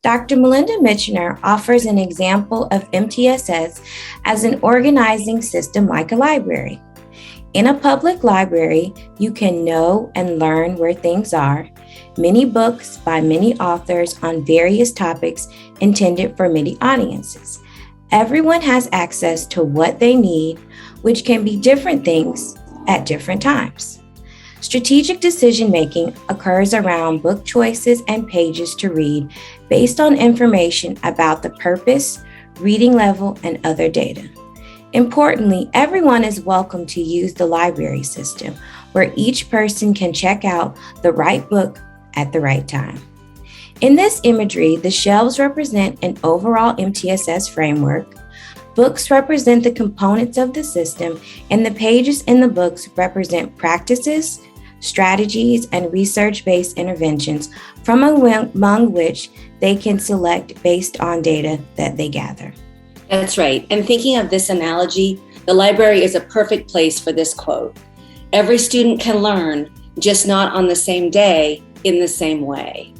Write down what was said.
Dr. Melinda Michener offers an example of MTSS as an organizing system like a library. In a public library, you can know and learn where things are, many books by many authors on various topics intended for many audiences. Everyone has access to what they need, which can be different things at different times. Strategic decision making occurs around book choices and pages to read based on information about the purpose, reading level, and other data. Importantly, everyone is welcome to use the library system, where each person can check out the right book at the right time. In this imagery, the shelves represent an overall MTSS framework, books represent the components of the system, and the pages in the books represent practices, strategies, and research-based interventions from among which they can select based on data that they gather. That's right. And thinking of this analogy, the library is a perfect place for this quote. Every student can learn, just not on the same day, in the same way.